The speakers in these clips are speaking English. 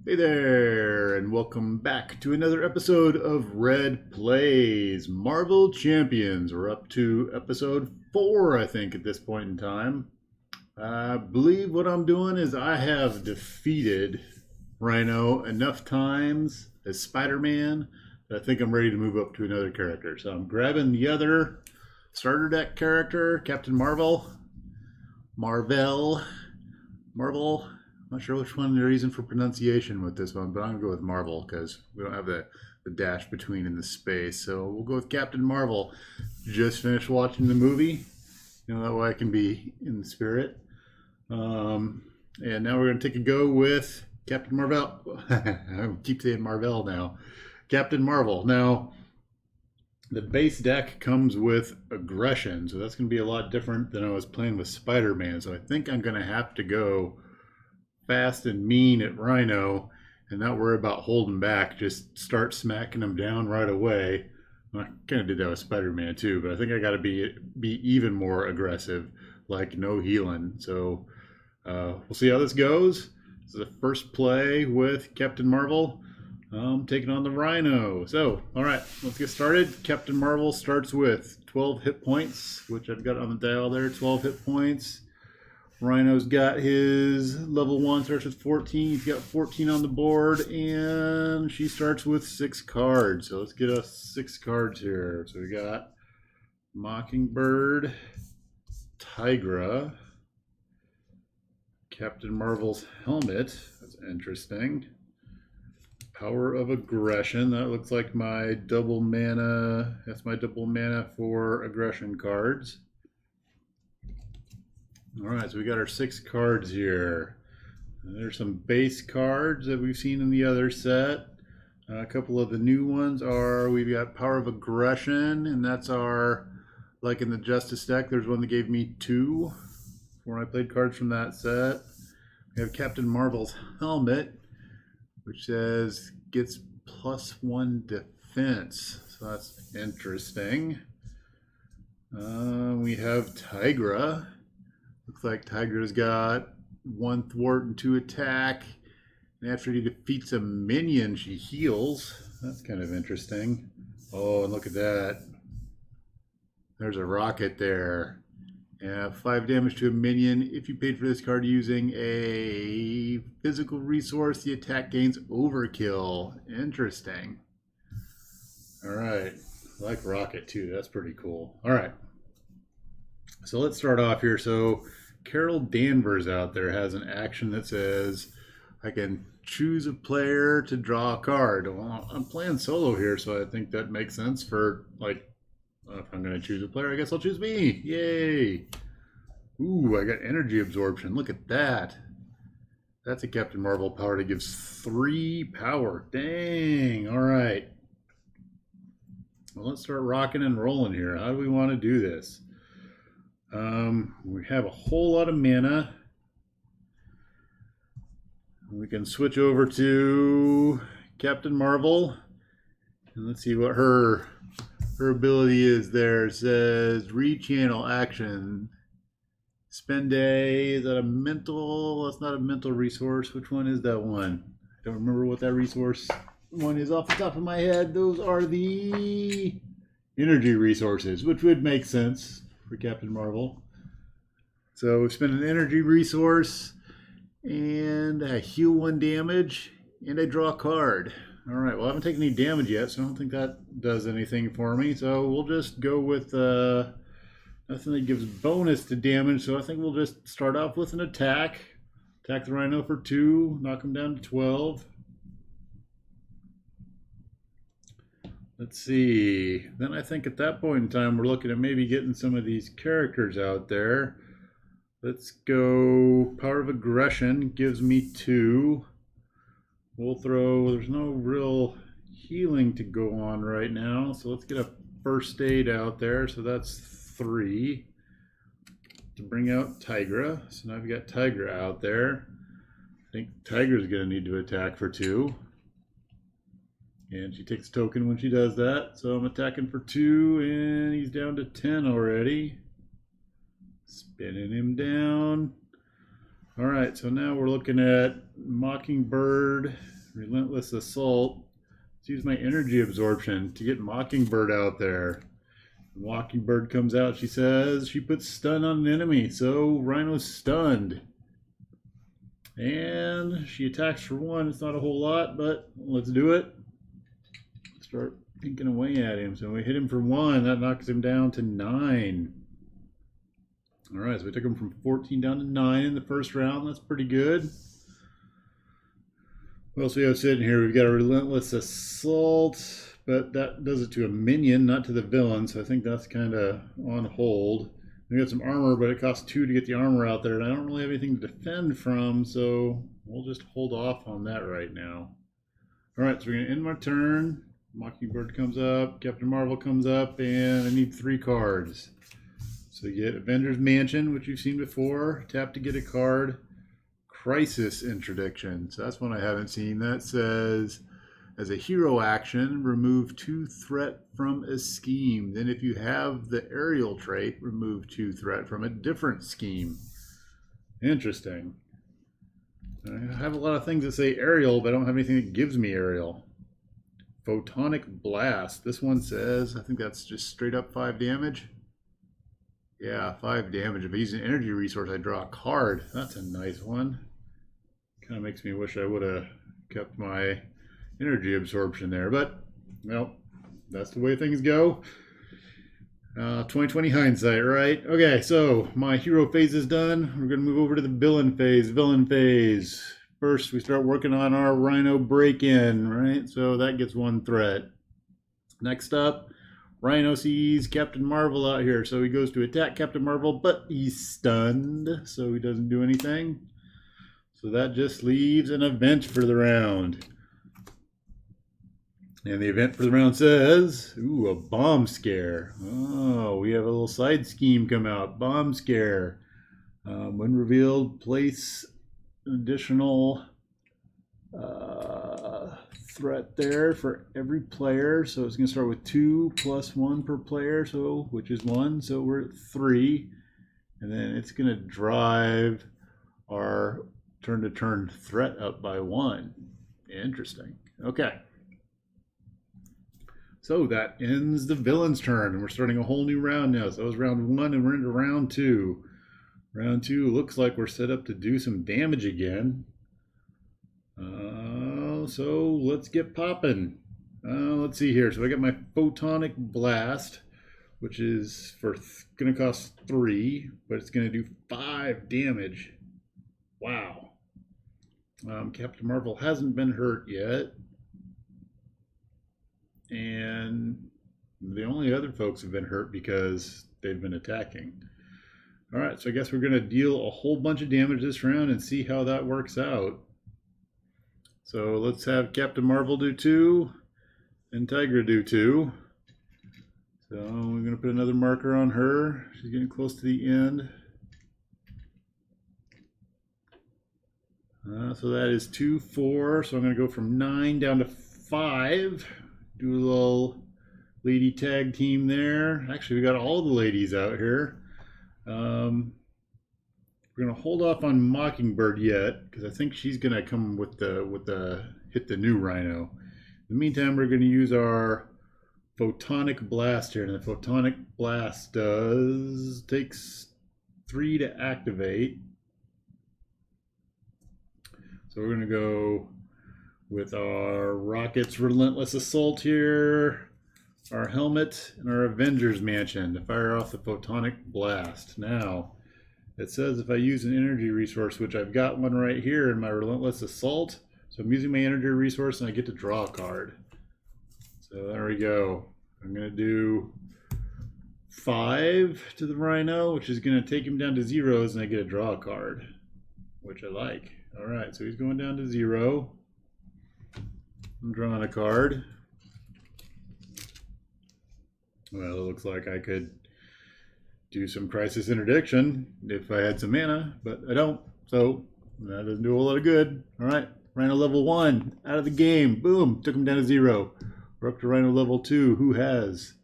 Hey there, and welcome back to another episode of Red Plays Marvel Champions. We're up to episode 4, I think, at this point in time. I believe what I'm doing is I have defeated Rhino enough times as Spider-Man that I think I'm ready to move up to another character. So I'm grabbing the other starter deck character, Captain Marvel. Marvel. Not sure which one they're using for pronunciation with this one, but I'm gonna go with Marvel because we don't have the dash between in the space. So we'll go with Captain Marvel. Just finished watching the movie. That way I can be in the spirit. And now we're gonna take a go with Captain Marvel. I keep saying Marvel now. Captain Marvel. Now, the base deck comes with aggression, so that's gonna be a lot different than I was playing with Spider-Man. So I think I'm gonna have to go fast and mean at Rhino and not worry about holding back. Just start smacking him down right away. I kind of did that with Spider-Man too, but I think I got to be even more aggressive, like no healing. So we'll see how this goes. This is the first play with Captain Marvel. Taking on the Rhino. So, all right, let's get started. Captain Marvel starts with 12 hit points, which I've got on the dial there. 12 hit points. Rhino's got his level 1, starts with 14. He's got 14 on the board, and she starts with 6 cards. So let's get us 6 cards here. So we got Mockingbird, Tigra, Captain Marvel's helmet. That's interesting. Power of Aggression. That looks like my double mana. That's my double mana for aggression cards. All right, so we got our 6 cards here. There's some base cards that we've seen in the other set. A couple of the new ones are, we've got Power of Aggression, and that's our, like in the Justice deck, there's one that gave me 2 when I played cards from that set. We have Captain Marvel's helmet, which says gets +1 defense. So that's interesting. We have Tigra. Looks like Tigra's got 1 thwart and 2 attack. And after he defeats a minion, she heals. That's kind of interesting. Oh, and look at that. There's a rocket there. 5 damage to a minion. If you paid for this card using a physical resource, the attack gains overkill. Interesting. All right. I like rocket too. That's pretty cool. All right. So let's start off here. So Carol Danvers out there has an action that says I can choose a player to draw a card. Well, I'm playing solo here, so I think that makes sense for, like, if I'm going to choose a player, I guess I'll choose me. Yay. Ooh, I got energy absorption. Look at that. That's a Captain Marvel power that gives 3 power. Dang. All right. Well, let's start rocking and rolling here. How do we want to do this? We have a whole lot of mana. We can switch over to Captain Marvel. And let's see what her ability is there. It says rechannel action. Spend a, is that a mental? That's not a mental resource. Which one is that one? I don't remember what that resource one is off the top of my head. Those are the energy resources, which would make sense for Captain Marvel. So we spend an energy resource, and I heal 1 damage, and I draw a card. All right, well, I haven't taken any damage yet, so I don't think that does anything for me. So we'll just go with nothing that gives bonus to damage. So I think we'll just start off with an attack. Attack the Rhino for 2, knock him down to 12. Let's see. Then I think at that point in time, we're looking at maybe getting some of these characters out there. Let's go Power of Aggression, gives me 2. We'll throw, there's no real healing to go on right now. So let's get a first aid out there. So that's 3. To bring out Tigra. So now I've got Tigra out there. I think Tigra's going to need to attack for 2. And she takes a token when she does that. So I'm attacking for 2, and he's down to 10 already. Spinning him down. All right, so now we're looking at Mockingbird, Relentless Assault. Let's use my energy absorption to get Mockingbird out there. When Mockingbird comes out, she says she puts stun on an enemy, so Rhino's stunned. And she attacks for 1. It's not a whole lot, but let's do it. Start pinking away at him. So we hit him for 1. That knocks him down to 9. All right, so we took him from 14 down to 9 in the first round. That's pretty good. What else we have sitting here? We've got a Relentless Assault, but that does it to a minion, not to the villain, so I think that's kind of on hold. We got some armor, but it costs 2 to get the armor out there, and I don't really have anything to defend from, so we'll just hold off on that right now. All right, so we're going to end my turn. Mockingbird comes up, Captain Marvel comes up, and I need 3 cards. So you get Avengers Mansion, which you've seen before. Tap to get a card. Crisis Interdiction. So that's one I haven't seen. That says, as a hero action, remove 2 threat from a scheme. Then if you have the aerial trait, remove 2 threat from a different scheme. Interesting. I have a lot of things that say aerial, but I don't have anything that gives me aerial. Photonic Blast. This one says, I think that's just straight up 5 damage. Yeah, 5 damage. If I use an energy resource, I draw a card. That's a nice one. Kind of makes me wish I would have kept my energy absorption there, but, well, that's the way things go. 2020 hindsight, right? Okay, so my hero phase is done. We're going to move over to the villain phase. Villain phase. First, we start working on our Rhino break-in, right? So that gets 1 threat. Next up, Rhino sees Captain Marvel out here, so he goes to attack Captain Marvel, but he's stunned, so he doesn't do anything. So that just leaves an event for the round. And the event for the round says, ooh, a bomb scare. Oh, we have a little side scheme come out. Bomb scare. When revealed, place an additional threat there for every player. So it's going to start with 2 plus 1 per player, so which is 1. So we're at 3. And then it's going to drive our turn-to-turn threat up by 1. Interesting. Okay. So that ends the villain's turn, and we're starting a whole new round now. So that was round 1, and we're into round 2. Round 2 looks like we're set up to do some damage again. So let's get popping. Let's see here. So I got my Photonic Blast, which is going to cost 3, but it's going to do 5 damage. Wow. Captain Marvel hasn't been hurt yet. And the only other folks have been hurt because they've been attacking. All right, so I guess we're going to deal a whole bunch of damage this round and see how that works out. So let's have Captain Marvel do 2 and Tigra do 2. So we're going to put another marker on her. She's getting close to the end. So that is 2, 4. So I'm going to go from 9 down to 5. Do a little lady tag team there. Actually, we got all the ladies out here. We're going to hold off on Mockingbird yet, because I think she's going to come with the hit the new Rhino. In the meantime, we're going to use our Photonic Blaster, and the Photonic Blast takes 3 to activate. So we're going to go with our Rocket's Relentless Assault here, our helmet, and our Avengers Mansion to fire off the Photonic Blast. Now, it says if I use an energy resource, which I've got one right here in my Relentless Assault, so I'm using my energy resource and I get to draw a card. So there we go. I'm going to do 5 to the Rhino, which is going to take him down to 0s, and I get to draw a card, which I like. All right, so he's going down to 0. I'm drawing a card. Well, it looks like I could do some Crisis Interdiction if I had some mana, but I don't, so that doesn't do a lot of good. All right, Rhino level 1, out of the game. Boom, took him down to 0. We're up to Rhino level 2, who has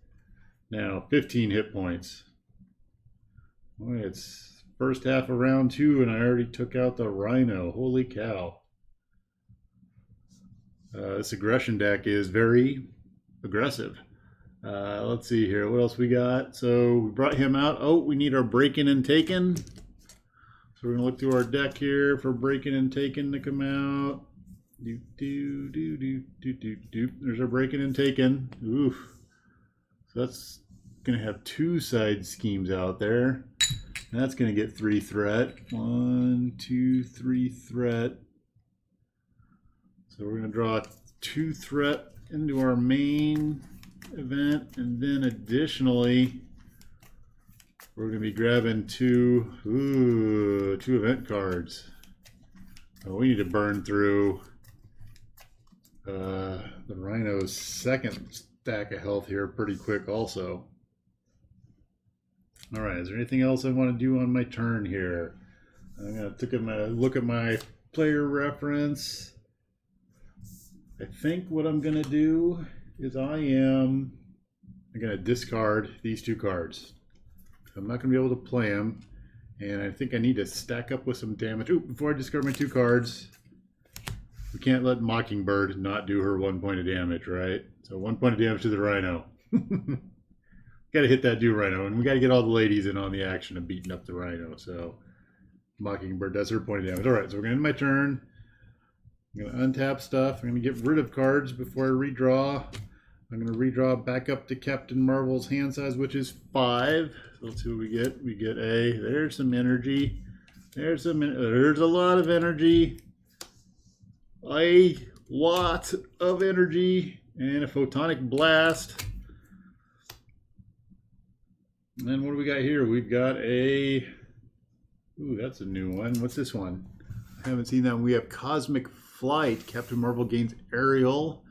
now 15 hit points. Boy, it's first half of round 2 and I already took out the Rhino. Holy cow. This aggression deck is very aggressive. Let's see here. What else we got? So we brought him out. Oh, we need our breaking and taken. So we're going to look through our deck here for breaking and taken to come out. There's our breaking and taken. Oof. So that's going to have 2 side schemes out there. And that's going to get 3 threat. 1, 2, 3 threat. So we're going to draw 2 threat into our main event, and then additionally we're going to be grabbing 2 event cards. We need to burn through the Rhino's second stack of health here pretty quick also. Alright, is there anything else I want to do on my turn here? I'm going to take a look at my player reference. I think what I'm going to do is I'm going to discard these 2 cards. I'm not going to be able to play them, and I think I need to stack up with some damage. Ooh, before I discard my 2 cards, we can't let Mockingbird not do her 1 point of damage, right? So 1 point of damage to the Rhino. Got to hit that Rhino, and we got to get all the ladies in on the action of beating up the Rhino. So Mockingbird does her point of damage. All right, so we're going to end my turn. I'm going to untap stuff. I'm going to get rid of cards before I redraw. I'm going to redraw back up to Captain Marvel's hand size, which is 5. So let's see what we get. We get there's some energy. There's a lot of energy. A lot of energy. And a Photonic Blast. And then what do we got here? We've got ooh, that's a new one. What's this one? I haven't seen that one. We have Cosmic Flight. Captain Marvel gains aerial.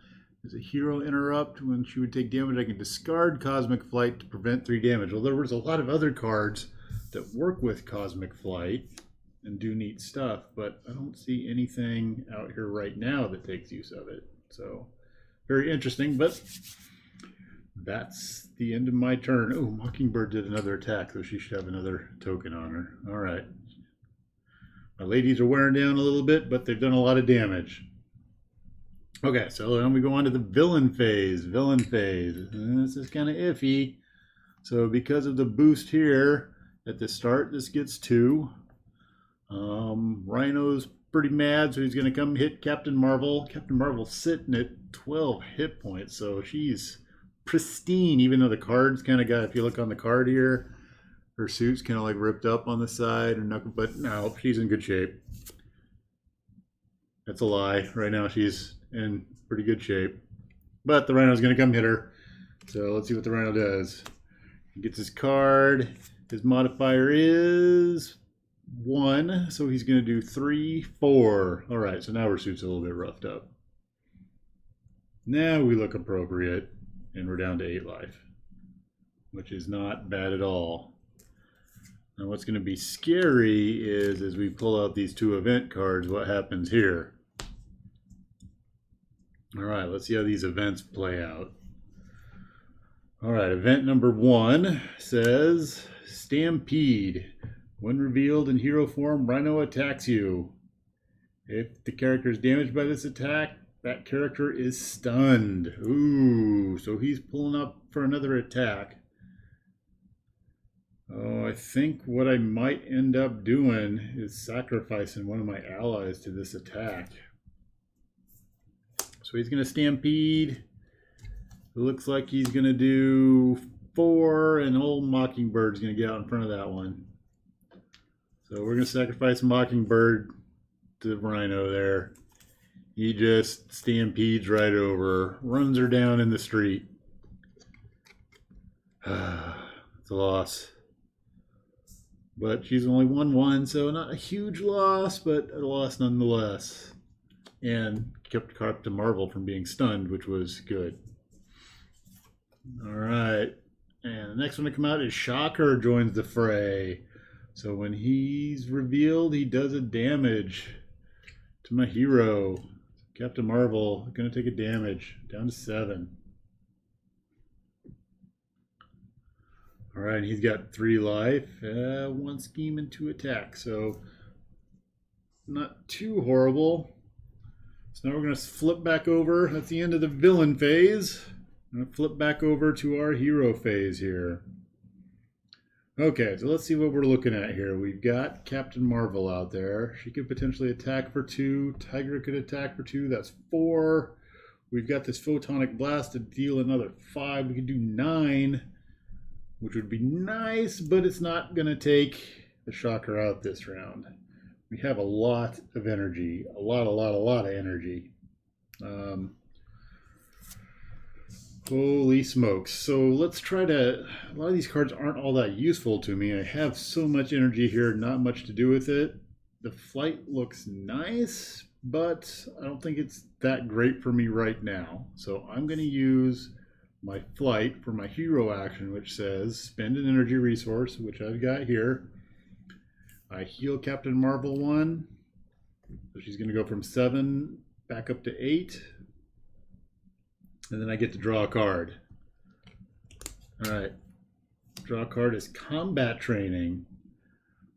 As a hero interrupt, when she would take damage, I can discard Cosmic Flight to prevent 3 damage. Well, there was a lot of other cards that work with Cosmic Flight and do neat stuff, but I don't see anything out here right now that takes use of it. So, very interesting, but that's the end of my turn. Oh, Mockingbird did another attack, so she should have another token on her. All right. My ladies are wearing down a little bit, but they've done a lot of damage. Okay, so then we go on to the villain phase. Villain phase. And this is kind of iffy. So because of the boost here at the start, this gets 2. Rhino's pretty mad, so he's going to come hit Captain Marvel. Captain Marvel's sitting at 12 hit points, so she's pristine, even though the card's kind of got, if you look on the card here, her suit's kind of like ripped up on the side, but no, she's in good shape. That's a lie. Right now she's in pretty good shape. But the Rhino's going to come hit her. So let's see what the Rhino does. He gets his card. His modifier is 1. So he's going to do 3, 4. All right, so now her suit's a little bit roughed up. Now we look appropriate. And we're down to 8 life. Which is not bad at all. Now what's going to be scary is as we pull out these 2 event cards, what happens here. All right, let's see how these events play out. All right, event number 1 says Stampede. When revealed in hero form, Rhino attacks you. If the character is damaged by this attack, that character is stunned. Ooh, so he's pulling up for another attack. Oh, I think what I might end up doing is sacrificing one of my allies to this attack. So he's going to Stampede. It looks like he's going to do 4, and old Mockingbird's going to get out in front of that one. So we're going to sacrifice Mockingbird to Rhino there. He just stampedes right over, runs her down in the street. It's a loss. But she's only 1-1, so not a huge loss, but a loss nonetheless. And kept Captain Marvel from being stunned, which was good. All right. And the next one to come out is Shocker joins the fray. So when he's revealed, he does a damage to my hero. Captain Marvel, going to take a damage, down to 7. All right, he's got 3 life, 1 scheme and 2 attack, so not too horrible. So now we're going to flip back over. That's the end of the villain phase. I'm going to flip back over to our hero phase here. Okay, so let's see what we're looking at here. We've got Captain Marvel out there. She could potentially attack for 2. Tigra could attack for 2. That's 4. We've got this Photonic Blaster to deal another 5. We could do 9, which would be nice, but it's not going to take the Shocker out this round. We have a lot of energy. A lot of energy. Holy smokes. So let's try to... A lot of these cards aren't all that useful to me. I have so much energy here, not much to do with it. The flight looks nice, but I don't think it's that great for me right now. So I'm going to use my flight for my hero action, which says spend an energy resource, which I've got here. I heal Captain Marvel 1. So she's going to go from 7 back up to 8. And then I get to draw a card. All right. Draw a card is combat training.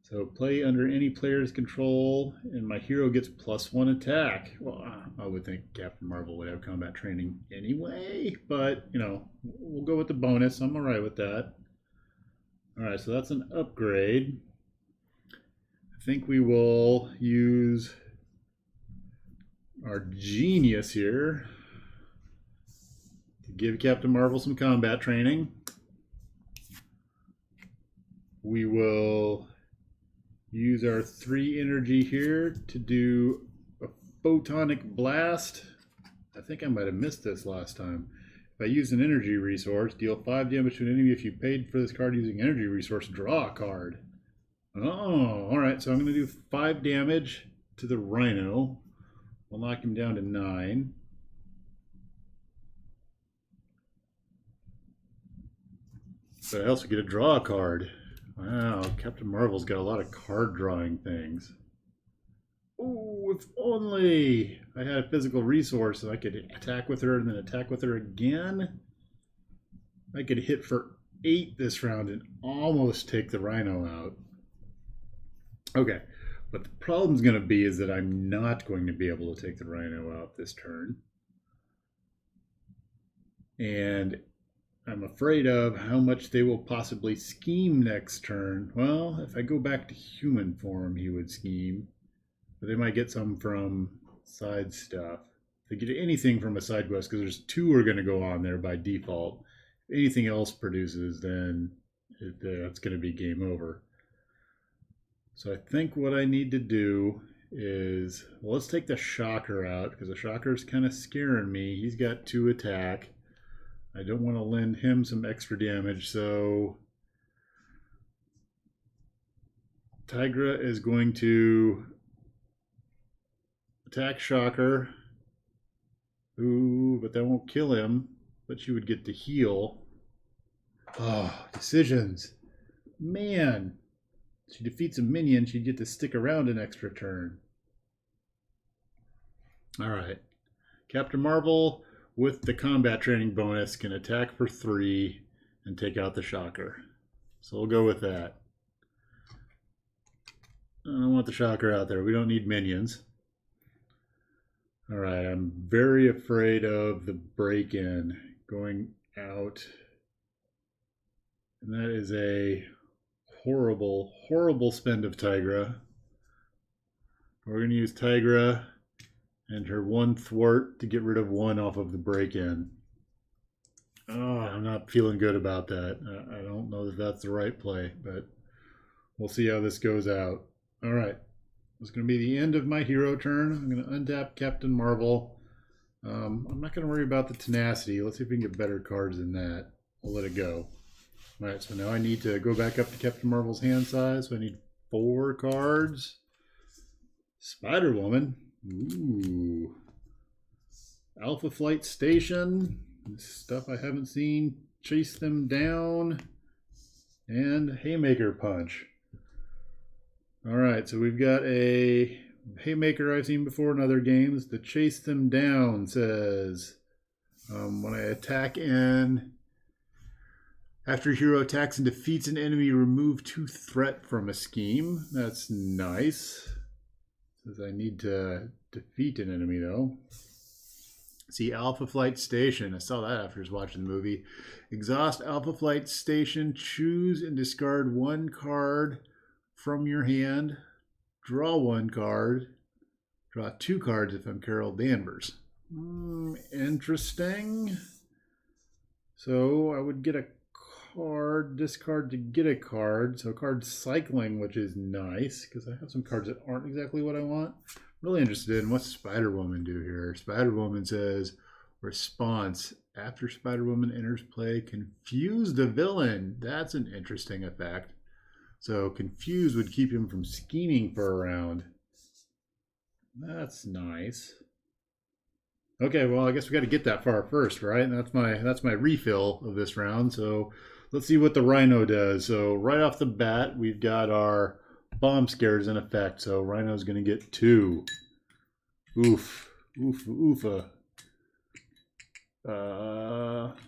So play under any player's control, and my hero gets +1 attack. Well, I would think Captain Marvel would have combat training anyway, but, you know, we'll go with the bonus. I'm all right with that. All right, so that's an upgrade. I think we will use our genius here to give Captain Marvel some combat training. We will use our 3 energy here to do a Photonic Blast. I think I might have missed this last time. If I use an energy resource, deal 5 damage to an enemy. If you paid for this card using energy resource, draw a card. Oh, all right. So I'm going to do 5 damage to the Rhino. We'll knock him down to 9. But I also get to draw a card. Wow, Captain Marvel's got a lot of card drawing things. Oh, if only I had a physical resource so I could attack with her and then attack with her again. I could hit for 8 this round and almost take the Rhino out. Okay, but the problem's going to be is that I'm not going to be able to take the Rhino out this turn. And I'm afraid of how much they will possibly scheme next turn. Well, if I go back to human form, he would scheme. But they might get some from side stuff. If they get anything from a side quest, because there's 2 are going to go on there by default. If anything else produces, then that's going to be game over. So I think what I need to do is, well, let's take the Shocker out, because the Shocker's kind of scaring me. He's got 2 attack. I don't want to lend him some extra damage, so Tigra is going to attack Shocker. Ooh, but that won't kill him, but she would get to heal. Oh, decisions. Man, she defeats a minion, she'd get to stick around an extra turn. All right, Captain Marvel with the combat training bonus can attack for 3 and take out the Shocker. So we'll go with that. I don't want the Shocker out there. We don't need minions. All right, I'm very afraid of the break-in going out. And that is a horrible, horrible spend of Tigra. We're going to use Tigra and her 1 thwart to get rid of 1 off of the break-in. Oh, I'm not feeling good about that. I don't know if that's the right play, but we'll see how this goes out. All right, it's going to be the end of my hero turn. I'm going to untap Captain Marvel. I'm not going to worry about the tenacity. Let's see if we can get better cards than that. We'll let it go. All right, so now I need to go back up to Captain Marvel's hand size. So I need 4 cards. Spider-Woman. Ooh. Alpha Flight Station. Stuff I haven't seen. Chase Them Down. And Haymaker Punch. Alright, so we've got a Haymaker I've seen before in other games. The Chase Them Down says when I attack in After a hero attacks and defeats an enemy, remove 2 threat from a scheme. That's nice. Says I need to defeat an enemy though. See Alpha Flight Station. I saw that after watching the movie. Exhaust Alpha Flight Station. Choose and discard 1 card from your hand. Draw 1 card. Draw 2 cards if I'm Carol Danvers. Interesting. So I would get a card, discard to get a card. So card cycling, which is nice because I have some cards that aren't exactly what I want. Really interested in what's Spider-Woman do here. Spider-Woman says, response. After Spider-Woman enters play, confuse the villain. That's an interesting effect. So confuse would keep him from scheming for a round. That's nice. Okay, well, I guess we got to get that far first, right? And that's my refill of this round. So let's see what the Rhino does. So right off the bat, we've got our bomb scares in effect. So Rhino's going to get 2. Oof. Oof. Oofa.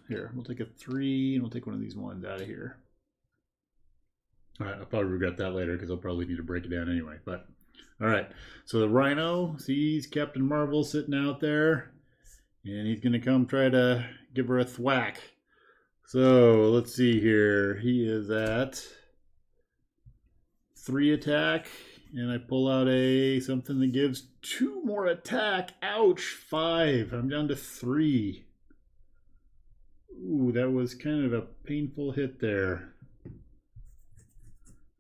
Here, we'll take a 3 and we'll take one of these ones out of here. All right, I'll probably regret that later because I'll probably need to break it down anyway. But all right, so the Rhino sees Captain Marvel sitting out there, and he's going to come try to give her a thwack. So let's see here. He is at 3 attack, and I pull out something that gives 2 more attack. Ouch, 5. I'm down to 3. Ooh, that was kind of a painful hit there.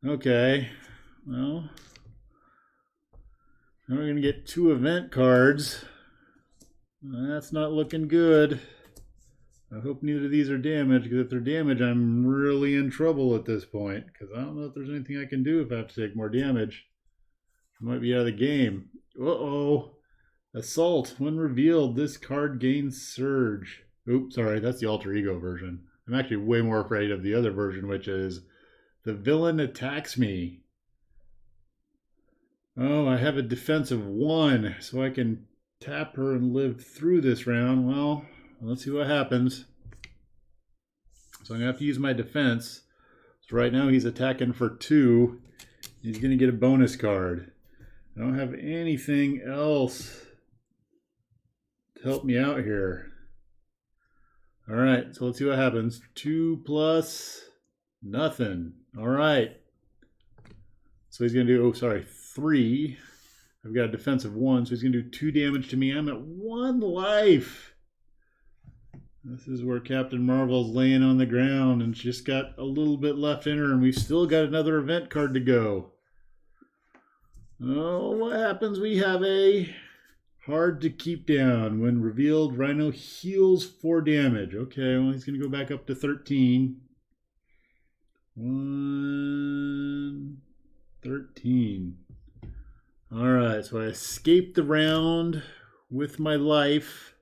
Okay, well, now we're going to get 2 event cards. That's not looking good. I hope neither of these are damaged, because if they're damaged, I'm really in trouble at this point, because I don't know if there's anything I can do if I have to take more damage. I might be out of the game. Uh-oh. Assault. When revealed, this card gains Surge. Oops, sorry, that's the alter ego version. I'm actually way more afraid of the other version, which is the villain attacks me. Oh, I have a defense of 1, so I can tap her and live through this round. Well, let's see what happens. So I'm going to have to use my defense. So right now he's attacking for 2. He's going to get a bonus card. I don't have anything else to help me out here. All right, so let's see what happens. 2 plus nothing. All right. So he's going to do, 3. I've got a defense of 1, so he's going to do 2 damage to me. I'm at 1 life. This is where Captain Marvel's laying on the ground, and she's just got a little bit left in her, and we've still got another event card to go. Oh, what happens? We have a hard to keep down. When revealed, Rhino heals 4 damage. Okay, well, he's going to go back up to 13. 1, 13. All right, so I escaped the round with my life,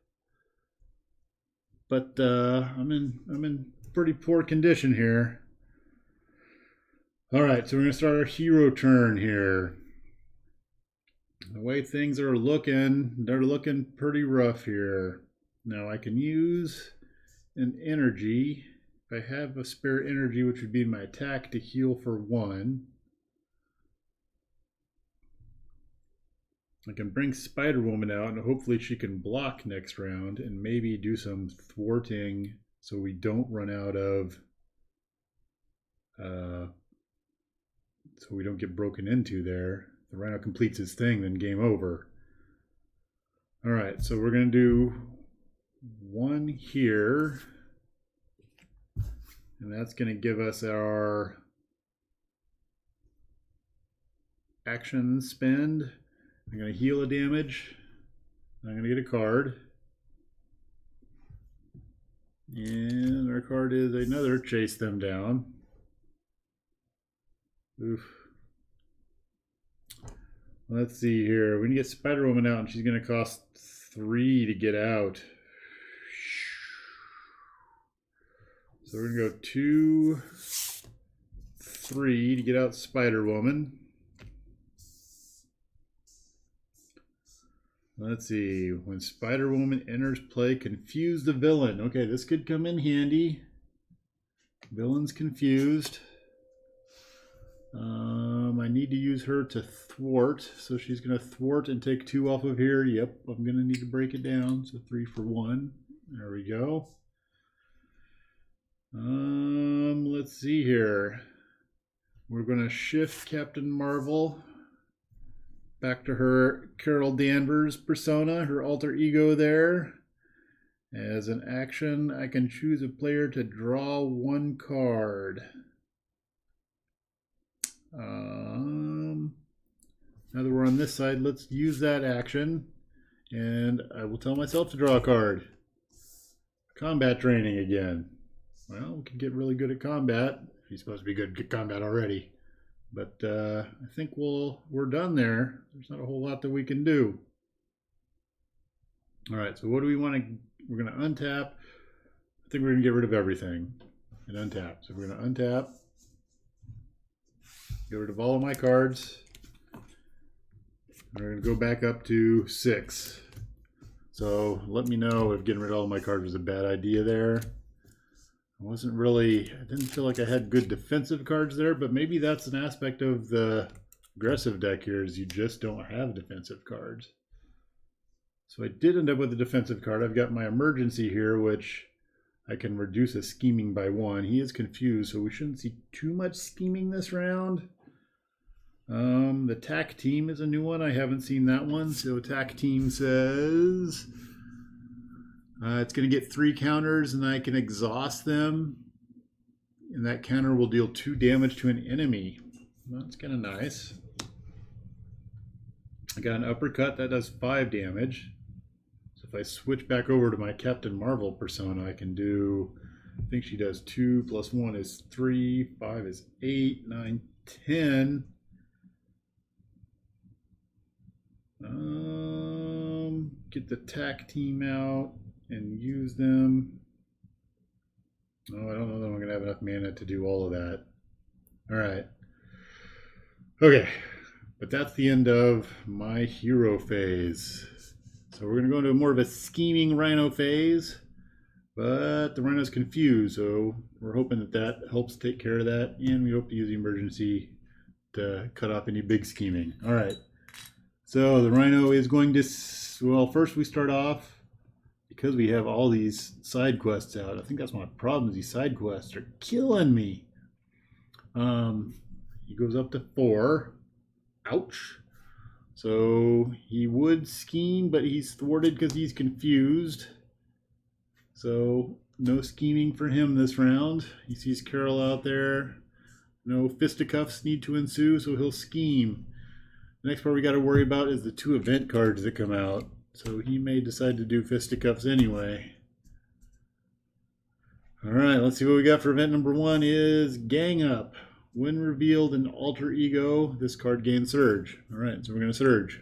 but I'm in pretty poor condition here. All right, so we're gonna start our hero turn here. The way things are looking, they're looking pretty rough here. Now I can use an energy. If I have a spare energy, which would be my attack, to heal for 1. I can bring Spider-Woman out, and hopefully she can block next round and maybe do some thwarting so we don't run out of, so we don't get broken into there. The Rhino completes his thing, then game over. All right, so we're going to do 1 here, and that's going to give us our action spend. I'm going to heal a damage. I'm going to get a card. And our card is another chase them down. Oof. Let's see here. We're going to get Spider-Woman out, and she's going to cost 3 to get out. So we're going to go 2, 3 to get out Spider-Woman. Let's see. When Spider-Woman enters play, confuse the villain. Okay, this could come in handy. Villain's confused. I need to use her to thwart, so she's going to thwart and take 2 off of here. Yep, I'm going to need to break it down, so 3 for 1. There we go. Let's see here. We're going to shift Captain Marvel back to her Carol Danvers persona, her alter ego there. As an action, I can choose a player to draw 1 card. Now that we're on this side, let's use that action. And I will tell myself to draw a card. Combat training again. Well, we can get really good at combat. She's supposed to be good at combat already. But I think we're done there. There's not a whole lot that we can do. All right, so what do we want to... We're going to untap. I think we're going to get rid of everything and untap. So we're going to untap. Get rid of all of my cards. We're going to go back up to 6. So let me know if getting rid of all of my cards was a bad idea there. I didn't feel like I had good defensive cards there, but maybe that's an aspect of the aggressive deck here is you just don't have defensive cards. So I did end up with a defensive card. I've got my emergency here, which I can reduce a scheming by 1. He is confused, so we shouldn't see too much scheming this round. The TAC team is a new one. I haven't seen that one. So TAC team says it's going to get 3 counters and I can exhaust them. And that counter will deal 2 damage to an enemy. That's kind of nice. I got an uppercut that does 5 damage. So if I switch back over to my Captain Marvel persona, I can do, I think she does 2 plus 1 is 3, 5 is 8, 9, 10. Get the TAC team out and use them. Oh, I don't know that I'm going to have enough mana to do all of that. All right. Okay. But that's the end of my hero phase. So we're going to go into more of a scheming Rhino phase. But the Rhino's confused, so we're hoping that helps take care of that. And we hope to use the emergency to cut off any big scheming. All right. So the Rhino is going to, well, first we start off, because we have all these side quests out. I think that's my problem, is these side quests are killing me. He goes up to 4. Ouch. So he would scheme, but he's thwarted because he's confused. So no scheming for him this round. He sees Carol out there. No fisticuffs need to ensue, so he'll scheme. The next part we got to worry about is the 2 event cards that come out. So he may decide to do fisticuffs anyway. All right, let's see what we got for event number 1 is Gang Up. When revealed an alter ego, this card gains Surge. All right, so we're going to Surge.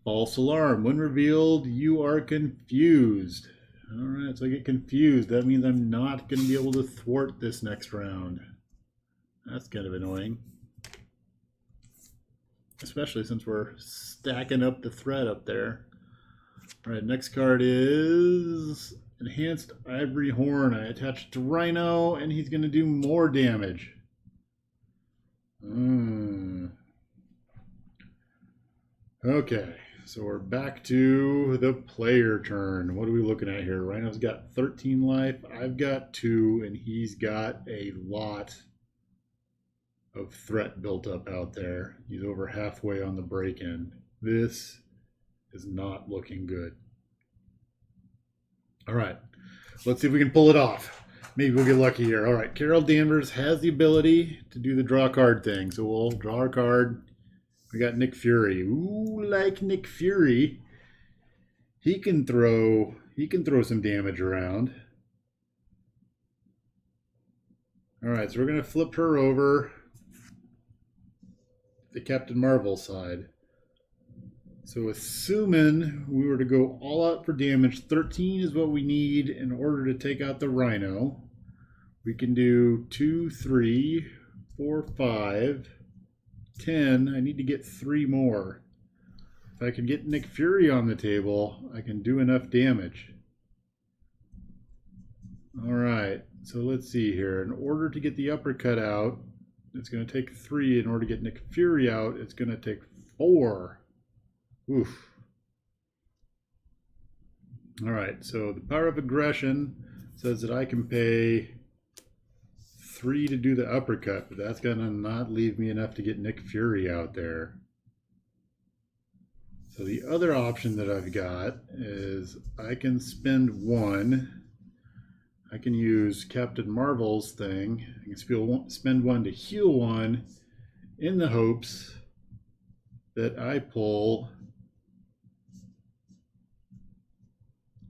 False Alarm. When revealed, you are confused. All right, so I get confused. That means I'm not going to be able to thwart this next round. That's kind of annoying. Especially since we're stacking up the threat up there. All right, next card is Enhanced Ivory Horn. I attach it to Rhino, and he's going to do more damage. Okay, so we're back to the player turn. What are we looking at here? Rhino's got 13 life. I've got 2, and he's got a lot of threat built up out there. He's over halfway on the break-in. This is not looking good. All right, let's see if we can pull it off. Maybe we'll get lucky here. All right, Carol Danvers has the ability to do the draw card thing, so we'll draw our card. We got Nick Fury. Ooh, like Nick Fury, he can throw some damage around. All right, so we're gonna flip her over the Captain Marvel side. So assuming we were to go all out for damage, 13 is what we need in order to take out the Rhino. We can do 2, 3, 4, 5, 10. I need to get 3 more. If I can get Nick Fury on the table, I can do enough damage. All right, so let's see here. In order to get the uppercut out, it's going to take 3. In order to get Nick Fury out, it's going to take 4. Oof. All right, so the power of aggression says that I can pay 3 to do the uppercut, but that's going to not leave me enough to get Nick Fury out there. So the other option that I've got is I can spend 1. I can use Captain Marvel's thing. I can spend 1 to heal 1 in the hopes that I pull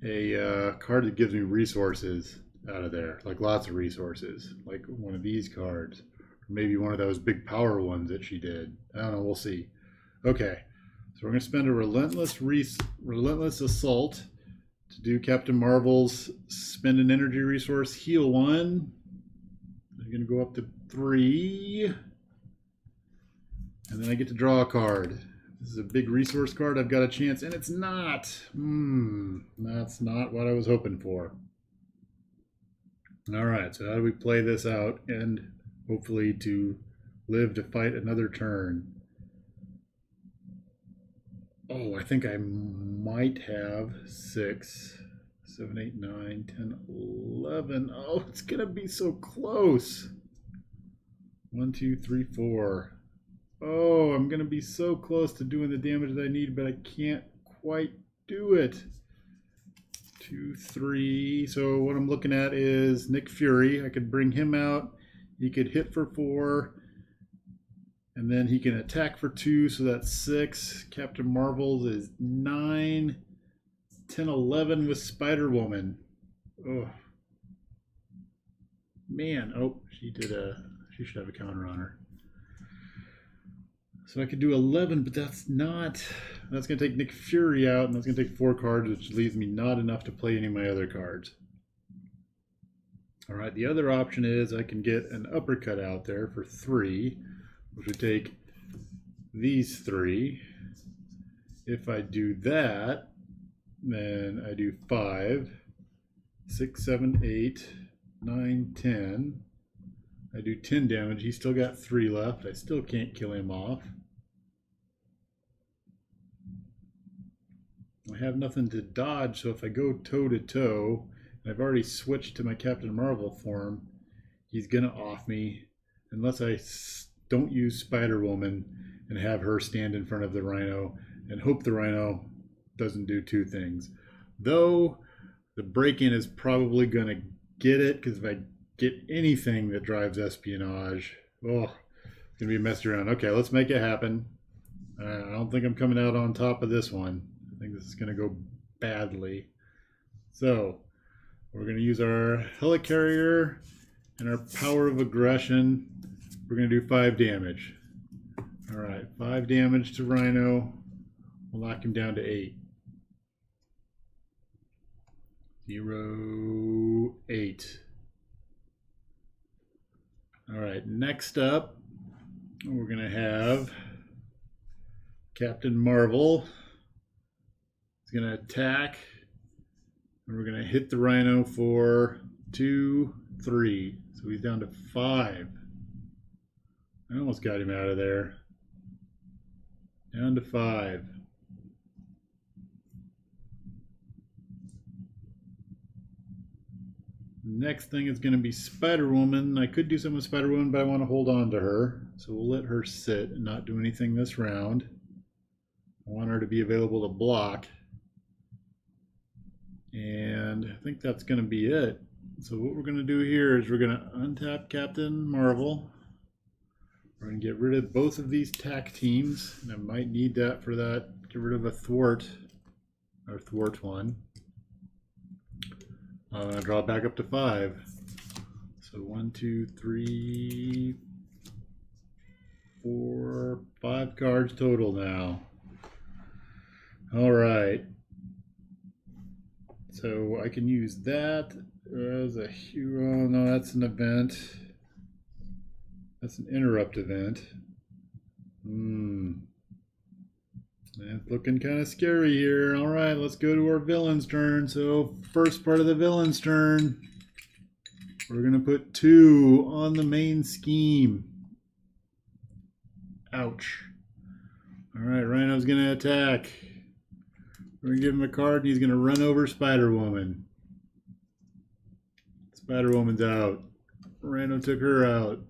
a card that gives me resources out of there, like lots of resources, like one of these cards, or maybe one of those big power ones that she did. I don't know, we'll see. Okay, so we're going to spend a relentless assault to do Captain Marvel's spend an energy resource, heal 1. I'm going to go up to 3. And then I get to draw a card. This is a big resource card. I've got a chance, and it's not. That's not what I was hoping for. All right, so how do we play this out and hopefully to live to fight another turn? Oh, I think I might have 6, 7, 8, 9, 10, 11. Oh, it's going to be so close. 1, 2, 3, 4. Oh, I'm going to be so close to doing the damage that I need, but I can't quite do it. 2, 3. So what I'm looking at is Nick Fury. I could bring him out. He could hit for 4. And then he can attack for 2, so that's 6. Captain Marvel's is 9. 10, 11 with Spider-Woman. Oh. Man, oh, she should have a counter on her. So I could do 11, but that's going to take Nick Fury out, and that's going to take 4 cards, which leaves me not enough to play any of my other cards. All right, the other option is I can get an uppercut out there for 3, which would take these 3. If I do that, then I do 5, 6, 7, 8, 9, 10. I do 10 damage. He's still got 3 left. I still can't kill him off. I have nothing to dodge, so if I go toe-to-toe, and I've already switched to my Captain Marvel form, he's going to off me unless I don't use Spider-Woman and have her stand in front of the Rhino and hope the Rhino doesn't do 2 things. Though the break-in is probably going to get it, because if I get anything that drives espionage, oh, it's going to be messed around. Okay, let's make it happen. I don't think I'm coming out on top of this one. I think this is going to go badly. So we're going to use our helicarrier and our power of aggression. We're going to do 5 damage. All right, 5 damage to Rhino. We'll knock him down to 8. 0, 8. All right, next up, we're going to have Captain Marvel. He's going to attack, and we're going to hit the Rhino for 2, 3. So he's down to 5. I almost got him out of there. Down to 5. Next thing is going to be Spider-Woman. I could do something with Spider-Woman, but I want to hold on to her. So we'll let her sit and not do anything this round. I want her to be available to block. And I think that's going to be it. So what we're going to do here is we're going to untap Captain Marvel. We're going to get rid of both of these tack teams. And I might need that for that. Get rid of a thwart, or thwart one. I'm going to draw back up to 5. So 1, 2, 3, 4, 5 cards total now. All right. So I can use that as a hero. No, that's an event. That's an interrupt event. It's looking kind of scary here. All right, let's go to our villain's turn. So first part of the villain's turn. We're going to put 2 on the main scheme. Ouch. Alright, Rhino's going to attack. We're going to give him a card and he's going to run over Spider-Woman. Spider-Woman's out. Rhino took her out.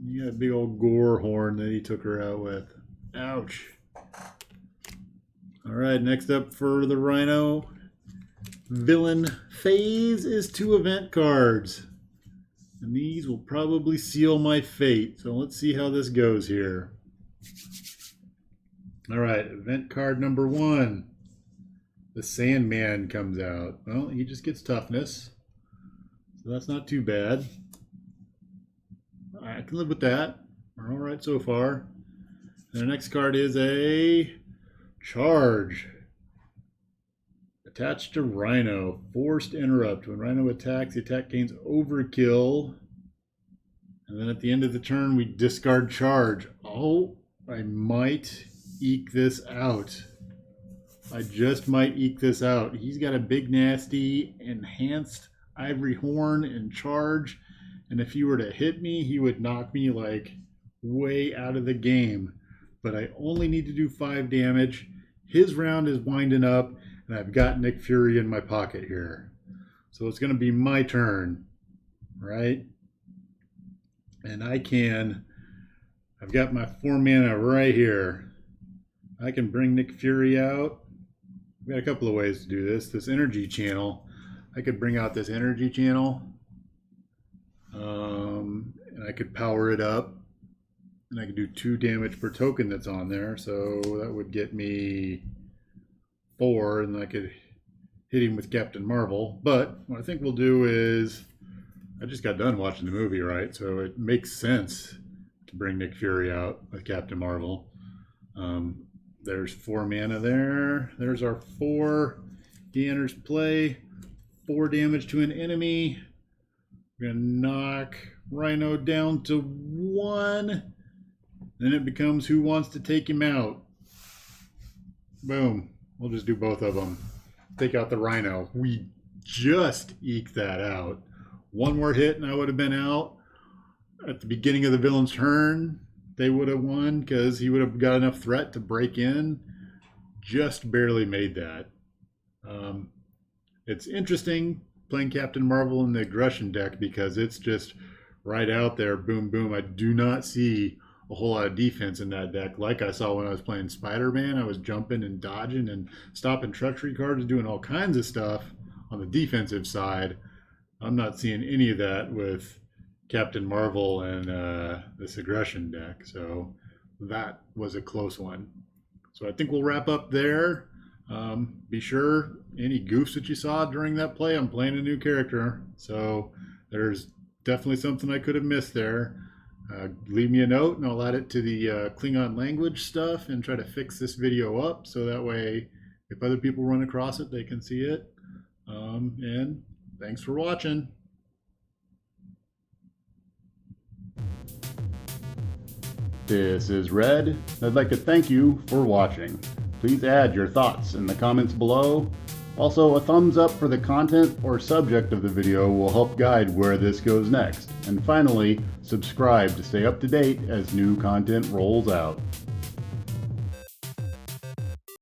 You got a big old gore horn that he took her out with. Ouch. Alright, next up for the Rhino villain phase is 2 event cards. And these will probably seal my fate. So let's see how this goes here. Alright, event card number 1. The Sandman comes out. Well, he just gets toughness. So that's not too bad. I can live with that. We're alright so far. And the next card is a charge. Attached to Rhino. Forced interrupt. When Rhino attacks, the attack gains overkill. And then at the end of the turn, we discard charge. Oh, I might eke this out. I just might eke this out. He's got a big, nasty, enhanced ivory horn and charge. And if he were to hit me, he would knock me like way out of the game. But I only need to do 5 damage. His round is winding up, and I've got Nick Fury in my pocket here. So it's going to be my turn, right? And I've got my 4 mana right here. I can bring Nick Fury out. We've got a couple of ways to do this. This energy channel, I could bring out this energy channel. And I could power it up. And I could do 2 damage per token that's on there. So that would get me 4, and I could hit him with Captain Marvel. But what I think we'll do is, I just got done watching the movie, right? So it makes sense to bring Nick Fury out with Captain Marvel. There's 4 mana there. There's our 4. He enters play. 4 damage to an enemy. We're going to knock Rhino down to 1. Then it becomes who wants to take him out. Boom. We'll just do both of them. Take out the Rhino. We just eked that out. 1 more hit and I would have been out. At the beginning of the villain's turn, they would have won because he would have got enough threat to break in. Just barely made that. It's interesting playing Captain Marvel in the aggression deck because it's just right out there. Boom, boom. I do not see a whole lot of defense in that deck like I saw when I was playing Spider-Man. I was jumping and dodging and stopping treachery cards, doing all kinds of stuff on the defensive side. I'm not seeing any of that with Captain Marvel and this aggression deck. So that was a close one. So I think we'll wrap up there. Be sure, any goofs that you saw during that play, I'm playing a new character. So there's definitely something I could have missed there. Leave me a note and I'll add it to the Klingon language stuff and try to fix this video up so that way if other people run across it, they can see it. And thanks for watching. This is Red. I'd like to thank you for watching. Please add your thoughts in the comments below. Also, a thumbs up for the content or subject of the video will help guide where this goes next. And finally, subscribe to stay up to date as new content rolls out.